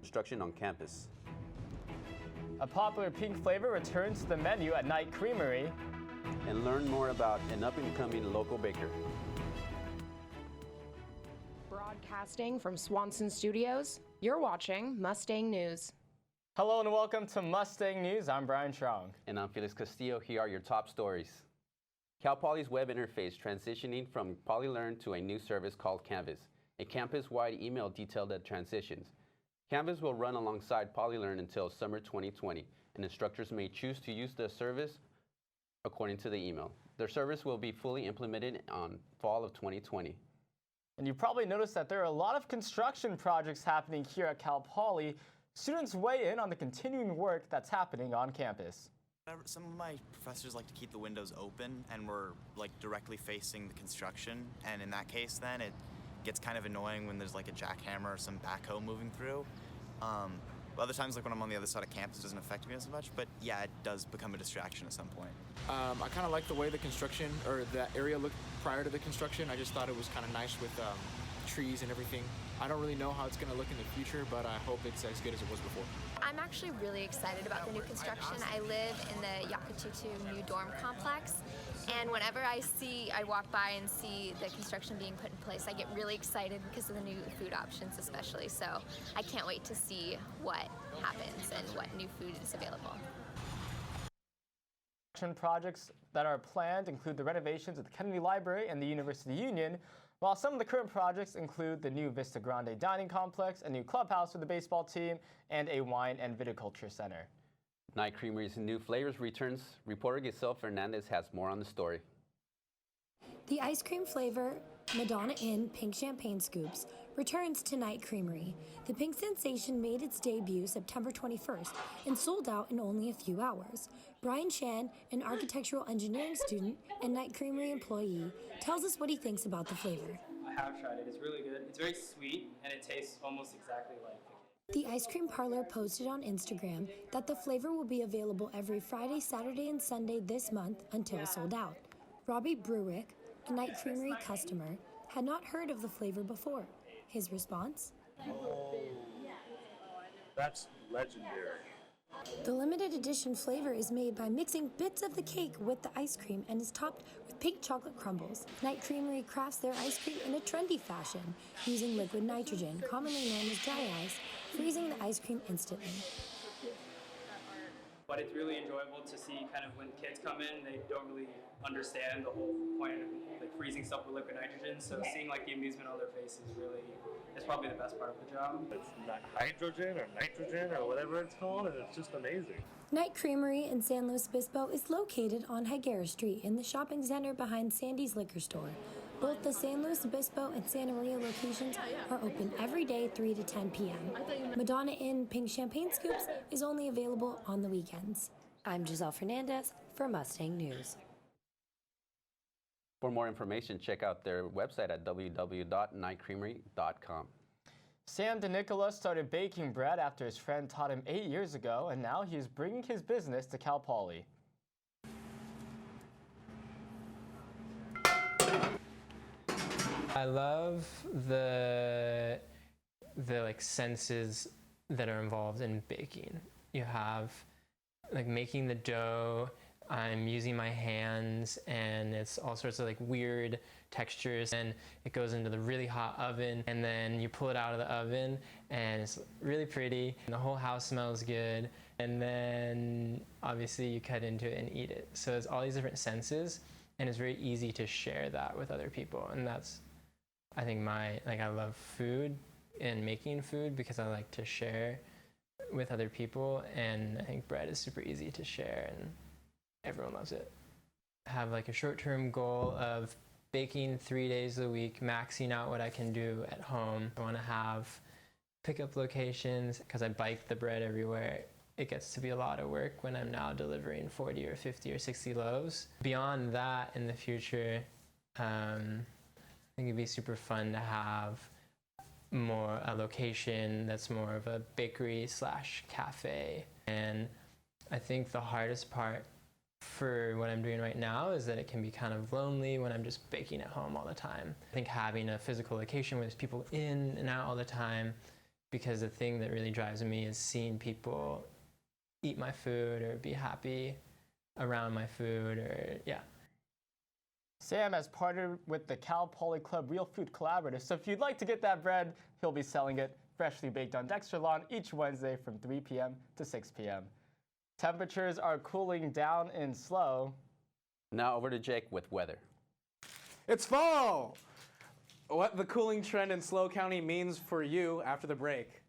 construction on campus. A popular pink flavor returns to the menu at Night Creamery. And learn more about an up-and-coming local baker. Broadcasting from Swanson Studios, you're watching Mustang News. Hello and welcome to Mustang News. I'm Brian Trong. And I'm Felix Castillo. Here are your top stories. Cal Poly's web interface transitioning from PolyLearn to a new service called Canvas. A campus-wide email detailed the transitions. Canvas will run alongside PolyLearn until summer 2020, and instructors may choose to use the service according to the email. Their service will be fully implemented on fall of 2020. And you probably noticed that there are a lot of construction projects happening here at Cal Poly. Students weigh in on the continuing work that's happening on campus. Some of my professors like to keep the windows open and we're like directly facing the construction, and in that case then it gets kind of annoying when there's like a jackhammer or some backhoe moving through. Other times, like when I'm on the other side of campus, it doesn't affect me as much, but yeah, it does become a distraction at some point. I kind of like the way the construction, or that area looked prior to the construction. I just thought it was kind of nice with trees and everything. I don't really know how it's going to look in the future, but I hope it's as good as it was before. I'm actually really excited about the new construction. I live in the Yakatutu new dorm complex, and whenever I walk by and see the construction being put in place, I get really excited because of the new food options especially, so I can't wait to see what happens and what new food is available. Projects that are planned include the renovations of the Kennedy Library and the University Union, while some of the current projects include the new Vista Grande Dining Complex, a new clubhouse for the baseball team, and a wine and viticulture center. Night Creamery's new flavors returns. Reporter Giselle Fernandez has more on the story. The ice cream flavor Madonna Inn Pink Champagne Scoops returns to Night Creamery. The pink sensation made its debut September 21st and sold out in only a few hours. Brian Chan, an architectural engineering student and Night Creamery employee, tells us what he thinks about the flavor. I have tried it. It's really good. It's very sweet and it tastes almost exactly like the The ice cream parlor posted on Instagram that the flavor will be available every Friday, Saturday, and Sunday this month until sold out. Robbie Brewick, a Night Creamery customer, had not heard of the flavor before. His response? Oh, that's legendary. The limited edition flavor is made by mixing bits of the cake with the ice cream and is topped with pink chocolate crumbles. Night Creamery crafts their ice cream in a trendy fashion, using liquid nitrogen, commonly known as dry ice, freezing the ice cream instantly. But it's really enjoyable to see kind of when kids come in, they don't really understand the whole point of like freezing stuff with liquid nitrogen. So seeing like the amusement on their faces is probably the best part of the job. It's not hydrogen or nitrogen or whatever it's called, and it's just amazing. Night Creamery in San Luis Obispo is located on Higuera Street in the shopping center behind Sandy's Liquor Store. Both the San Luis Obispo and Santa Maria locations are open every day 3 to 10 p.m. Madonna Inn Pink Champagne Scoops is only available on the weekends. I'm Giselle Fernandez for Mustang News. For more information, check out their website at www.nightcreamery.com. Sam DeNicola started baking bread after his friend taught him 8 years ago, and now he is bringing his business to Cal Poly. I love the like senses that are involved in baking. You have like making the dough. I'm using my hands and it's all sorts of like weird textures, and it goes into the really hot oven and then you pull it out of the oven and it's really pretty and the whole house smells good, and then obviously you cut into it and eat it. So it's all these different senses and it's very easy to share that with other people, and that's I think I love food and making food because I like to share with other people, and I think bread is super easy to share and everyone loves it. I have like a short-term goal of baking 3 days a week, maxing out what I can do at home. I want to have pickup locations because I bike the bread everywhere. It gets to be a lot of work when I'm now delivering 40 or 50 or 60 loaves. Beyond that, in the future, I think it'd be super fun to have a location that's more of a bakery / cafe. And I think the hardest part for what I'm doing right now is that it can be kind of lonely when I'm just baking at home all the time. I think having a physical location where there's people in and out all the time because the thing that really drives me is seeing people eat my food or be happy around my food, or yeah. Sam has partnered with the Cal Poly Club Real Food Collaborative, so if you'd like to get that bread, he'll be selling it freshly baked on Dexter Lawn each Wednesday from 3 p.m. to 6 p.m. Temperatures are cooling down in SLO. Now over to Jake with weather. It's fall! What the cooling trend in SLO County means for you after the break.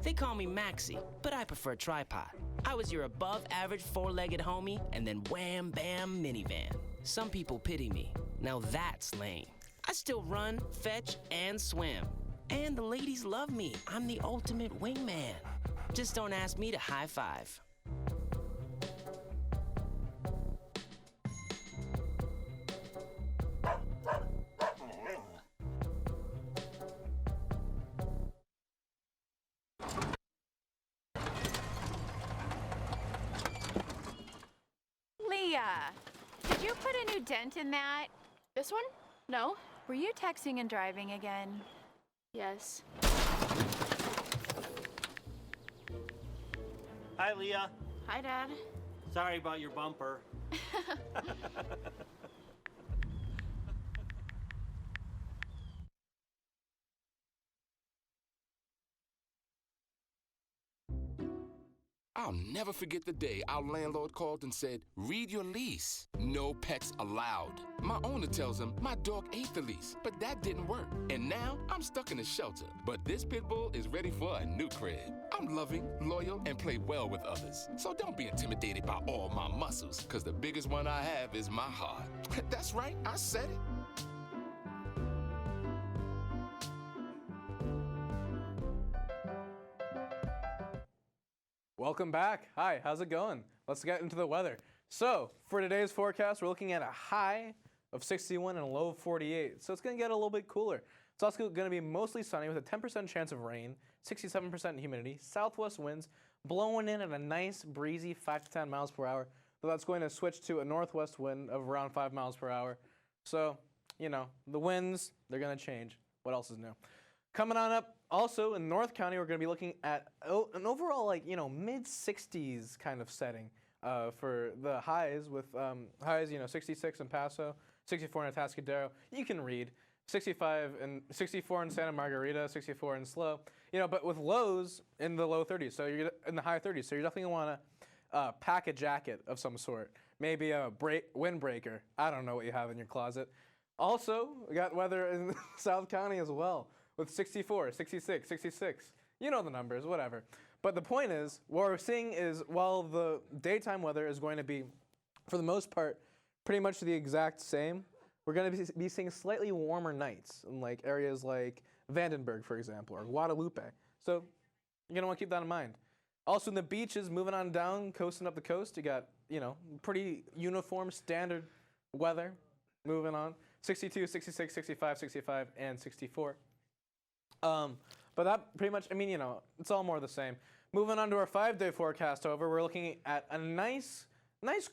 They call me Maxie, but I prefer tripod. I was your above-average four-legged homie, and then wham, bam, minivan. Some people pity me. Now that's lame. I still run, fetch, and swim. And the ladies love me. I'm the ultimate wingman. Just don't ask me to high five. Leah, did you put a new dent in that? This one? No. Were you texting and driving again? Yes. Hi, Leah. Hi, Dad. Sorry about your bumper. I'll never forget the day our landlord called and said, read your lease. No pets allowed. My owner tells him my dog ate the lease, but that didn't work. And now I'm stuck in a shelter. But this pit bull is ready for a new crib. I'm loving, loyal, and play well with others. So don't be intimidated by all my muscles, because the biggest one I have is my heart. That's right, I said it. Welcome back. Hi, how's it going? Let's get into the weather. So, for today's forecast, we're looking at a high of 61 and a low of 48. So it's going to get a little bit cooler. It's also going to be mostly sunny with a 10% chance of rain, 67% humidity, southwest winds blowing in at a nice breezy 5 to 10 miles per hour. But that's going to switch to a northwest wind of around 5 miles per hour. So, you know, the winds, they're going to change. What else is new? Coming on up, also in North County, we're going to be looking at an overall, like, you know, mid-60s kind of setting for the highs, with highs, you know, 66 in Paso, 64 in Atascadero. You can read 65 and 64 in Santa Margarita, 64 in SLO, you know, but with lows in the low 30s, so you're in the high 30s. So you're definitely going to want to pack a jacket of some sort, maybe a windbreaker. I don't know what you have in your closet. Also, we got weather in South County as well, with 64, 66, 66. You know the numbers, whatever. But the point is, what we're seeing is while the daytime weather is going to be, for the most part, pretty much the exact same, we're going to be seeing slightly warmer nights in like areas like Vandenberg, for example, or Guadalupe. So you're going to want to keep that in mind. Also in the beaches, moving on down, coasting up the coast, you got, you know, pretty uniform, standard weather. Moving on, 62, 66, 65, 65, and 64. But that pretty much, I mean, you know, it's all more the same. Moving on to our 5-day forecast, however, we're looking at a nice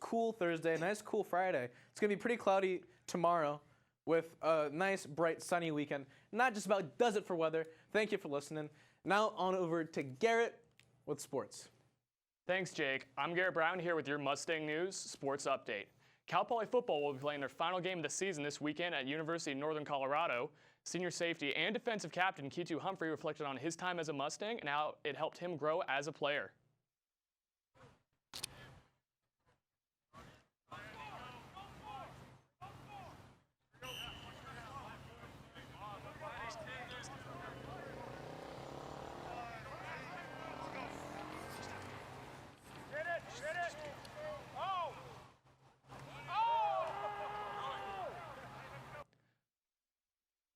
cool Thursday, nice cool Friday. It's going to be pretty cloudy tomorrow with a nice, bright, sunny weekend. And that just about does it for weather. Thank you for listening. Now on over to Garrett with sports. Thanks, Jake. I'm Garrett Brown here with your Mustang News Sports Update. Cal Poly football will be playing their final game of the season this weekend at University of Northern Colorado. Senior safety and defensive captain Ketu Humphrey reflected on his time as a Mustang and how it helped him grow as a player.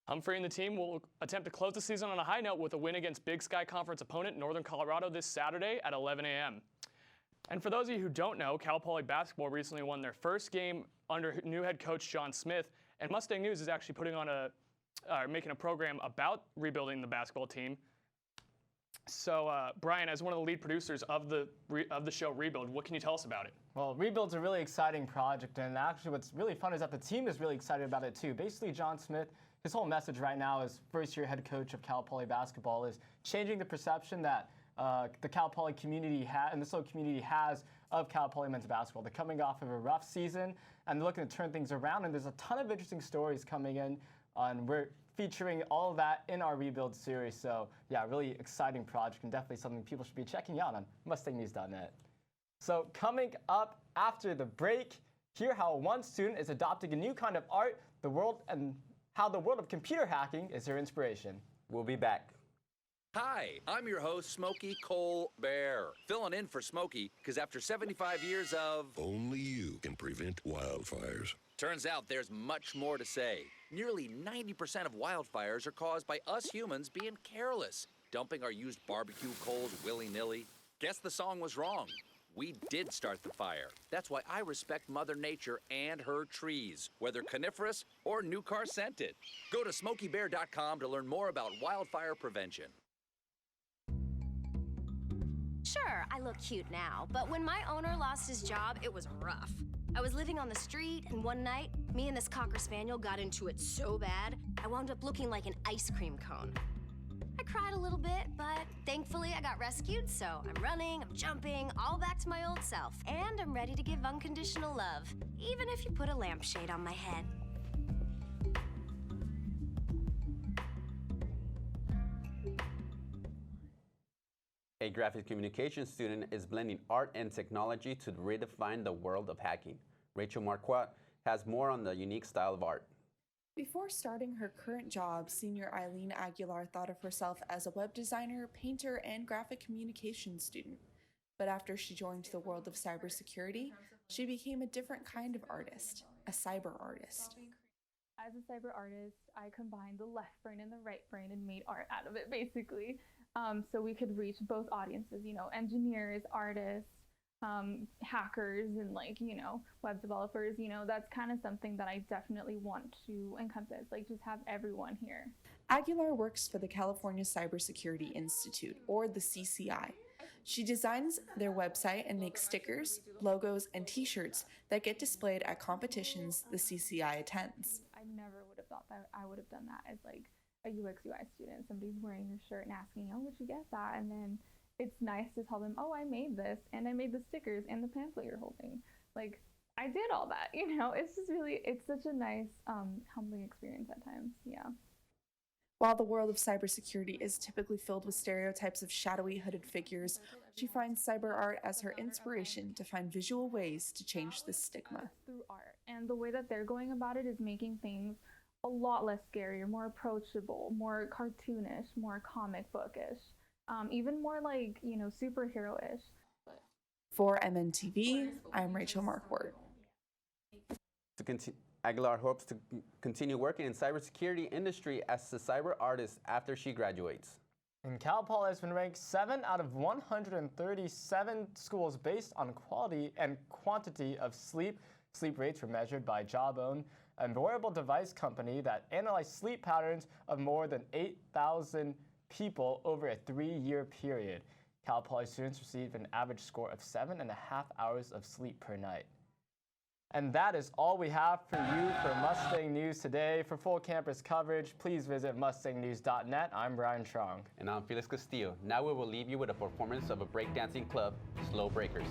Humphrey and the team will attempt to close the season on a high note with a win against Big Sky Conference opponent Northern Colorado this Saturday at 11 a.m. And for those of you who don't know, Cal Poly basketball recently won their first game under new head coach John Smith, and Mustang News is actually putting on making a program about rebuilding the basketball team. So, Brian, as one of the lead producers of the show Rebuild, what can you tell us about it? Well, Rebuild's a really exciting project, and actually what's really fun is that the team is really excited about it too. Basically, John Smith his whole message right now as first-year head coach of Cal Poly basketball is changing the perception that the Cal Poly community and this whole community has of Cal Poly men's basketball. They're coming off of a rough season and they're looking to turn things around. And there's a ton of interesting stories coming in, and we're featuring all of that in our Rebuild series. So yeah, really exciting project and definitely something people should be checking out on MustangNews.net. So coming up after the break, hear how one student is adopting a new kind of art, and how the world of computer hacking is her inspiration. We'll be back. Hi, I'm your host, Smokey Colbert. Filling in for Smokey, because after 75 years of... Only you can prevent wildfires. Turns out there's much more to say. Nearly 90% of wildfires are caused by us humans being careless, dumping our used barbecue coals willy-nilly. Guess the song was wrong. We did start the fire. That's why I respect Mother Nature and her trees, whether coniferous or new car scented. Go to SmokeyBear.com to learn more about wildfire prevention. Sure, I look cute now, but when my owner lost his job, it was rough. I was living on the street, and one night, me and this Cocker Spaniel got into it so bad, I wound up looking like an ice cream cone. I cried a little bit, but thankfully I got rescued, so I'm running, I'm jumping, all back to my old self, and I'm ready to give unconditional love, even if you put a lampshade on my head. A graphic communication student is blending art and technology to redefine the world of hacking. Rachel Marquardt has more on the unique style of art. Before starting her current job, senior Eileen Aguilar thought of herself as a web designer, painter, and graphic communication student. But after she joined the world of cybersecurity, she became a different kind of artist, a cyber artist. As a cyber artist, I combined the left brain and the right brain and made art out of it, basically. So we could reach both audiences, engineers, artists, hackers, and web developers. That's kind of something that I definitely want to encompass, just have everyone here. Aguilar works for the California Cybersecurity Institute, or the CCI. She designs their website and makes stickers, logos, and t-shirts that get displayed at competitions the CCI attends. I never would have thought that I would have done that as a UX UI student. Somebody's wearing your shirt and asking, oh, where'd you get that? And then it's nice to tell them, oh, I made this, and I made the stickers and the pamphlet you're holding. I did all that, It's just really, it's such a nice, humbling experience at times, yeah. While the world of cybersecurity is typically filled with stereotypes of shadowy hooded figures, she finds cyber art as her inspiration to find visual ways to change this stigma. Through art, and the way that they're going about it is making things a lot less scary, more approachable, more cartoonish, more comic bookish, even more superhero-ish. For MNTV, I'm Rachel Marquardt. Aguilar hopes to continue working in cybersecurity industry as a cyber artist after she graduates. And Cal Poly has been ranked 7 out of 137 schools based on quality and quantity of sleep. Sleep rates were measured by Jawbone, a wearable device company that analyzed sleep patterns of more than 8,000 people over a 3-year period. Cal Poly students received an average score of 7.5 hours of sleep per night. And that is all we have for you for Mustang News today. For full campus coverage, please visit MustangNews.net. I'm Brian Trong. And I'm Felix Castillo. Now we will leave you with a performance of a breakdancing club, Slow Breakers.